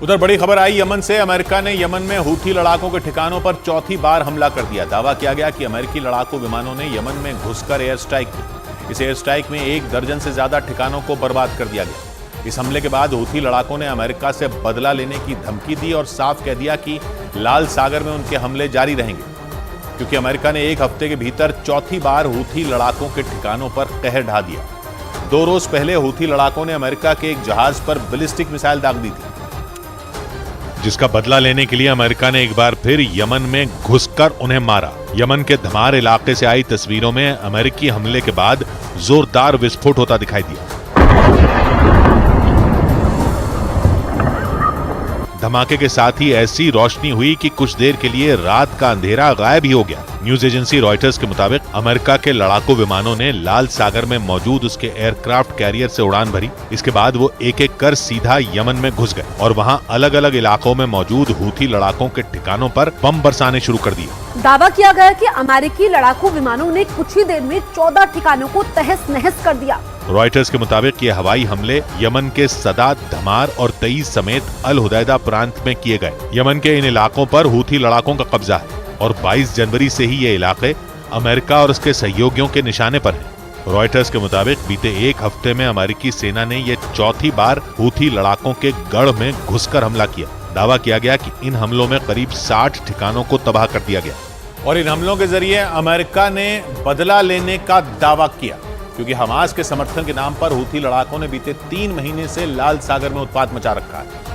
उधर बड़ी खबर आई यमन से। अमेरिका ने यमन में हूथी लड़ाकों के ठिकानों पर चौथी बार हमला कर दिया। दावा किया गया कि अमेरिकी लड़ाकू विमानों ने यमन में घुसकर एयर स्ट्राइक की। इस एयर स्ट्राइक में 1 दर्जन से ज्यादा ठिकानों को बर्बाद कर दिया गया। इस हमले के बाद हूथी लड़ाकों ने अमेरिका से बदला लेने की धमकी दी और साफ कह दिया कि लाल सागर में उनके हमले जारी रहेंगे, क्योंकि अमेरिका ने 1 हफ्ते के भीतर चौथी बार हूथी लड़ाकों के ठिकानों पर कहर ढा दिया। 2 रोज पहले हूथी लड़ाकों ने अमेरिका के एक जहाज पर बैलिस्टिक मिसाइल दाग दी थी, जिसका बदला लेने के लिए अमेरिका ने एक बार फिर यमन में घुसकर उन्हें मारा। यमन के धमार इलाके से आई तस्वीरों में अमेरिकी हमले के बाद जोरदार विस्फोट होता दिखाई दिया। धमाके के साथ ही ऐसी रोशनी हुई कि कुछ देर के लिए रात का अंधेरा गायब ही हो गया। न्यूज एजेंसी रॉयटर्स के मुताबिक अमेरिका के लड़ाकू विमानों ने लाल सागर में मौजूद उसके एयरक्राफ्ट कैरियर से उड़ान भरी। इसके बाद वो एक एक कर सीधा यमन में घुस गए और वहां अलग अलग इलाकों में मौजूद हूथी लड़ाकों के ठिकानों पर बम बरसाने शुरू कर दिए। दावा किया गया कि अमेरिकी लड़ाकू विमानों ने कुछ ही देर में 14 ठिकानों को तहस नहस कर दिया। रॉयटर्स के मुताबिक ये हवाई हमले यमन के सदा, धमार और तईज समेत अल हुदैदा प्रांत में किए गए। यमन के इन इलाकों पर हूथी लड़ाकों का कब्जा है और 22 जनवरी से ही ये इलाके अमेरिका और उसके सहयोगियों के निशाने पर हैं। रॉयटर्स के मुताबिक बीते 1 हफ्ते में अमेरिकी सेना ने ये चौथी बार हूथी लड़ाकों के गढ़ में घुसकर हमला किया। दावा किया गया कि इन हमलों में करीब 60 ठिकानों को तबाह कर दिया गया और इन हमलों के जरिए अमेरिका ने बदला लेने का दावा किया, क्योंकि हमास के समर्थन के नाम पर हूथी लड़ाकों ने बीते 3 महीने से लाल सागर में उत्पात मचा रखा है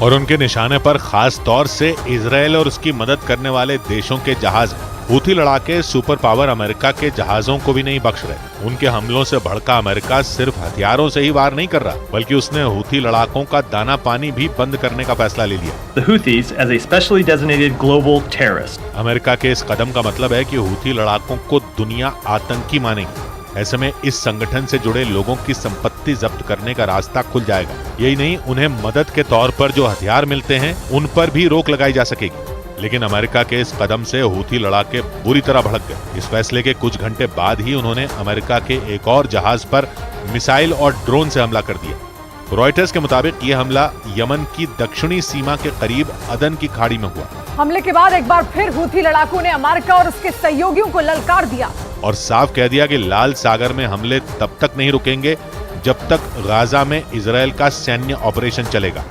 और उनके निशाने पर खास तौर से इजराइल और उसकी मदद करने वाले देशों के जहाज हैं। हूथी लड़ाके सुपर पावर अमेरिका के जहाजों को भी नहीं बख्श रहे। उनके हमलों से भड़का अमेरिका सिर्फ हथियारों से ही वार नहीं कर रहा, बल्कि उसने हूथी लड़ाकों का दाना पानी भी बंद करने का फैसला ले लिया। The Houthis as a specially designated global terrorist. America के इस कदम का मतलब है कि हूथी लड़ाकों को दुनिया आतंकी मानेगी। ऐसे में इस संगठन से जुड़े लोगों की संपत्ति जब्त करने का रास्ता खुल जाएगा। यही नहीं, उन्हें मदद के तौर पर जो हथियार मिलते हैं उन पर भी रोक लगाई जा सकेगी। लेकिन अमेरिका के इस कदम से हूथी लड़ाके बुरी तरह भड़क गए। इस फैसले के कुछ घंटे बाद ही उन्होंने अमेरिका के एक और जहाज पर मिसाइल और ड्रोन से हमला कर दिया। रॉयटर्स के मुताबिक ये हमला यमन की दक्षिणी सीमा के करीब अदन की खाड़ी में हुआ। हमले के बाद एक बार फिर हूथी लड़ाकों ने अमेरिका और उसके सहयोगियों को ललकार दिया और साफ कह दिया कि लाल सागर में हमले तब तक नहीं रुकेंगे जब तक गाजा में इजरायल का सैन्य ऑपरेशन चलेगा।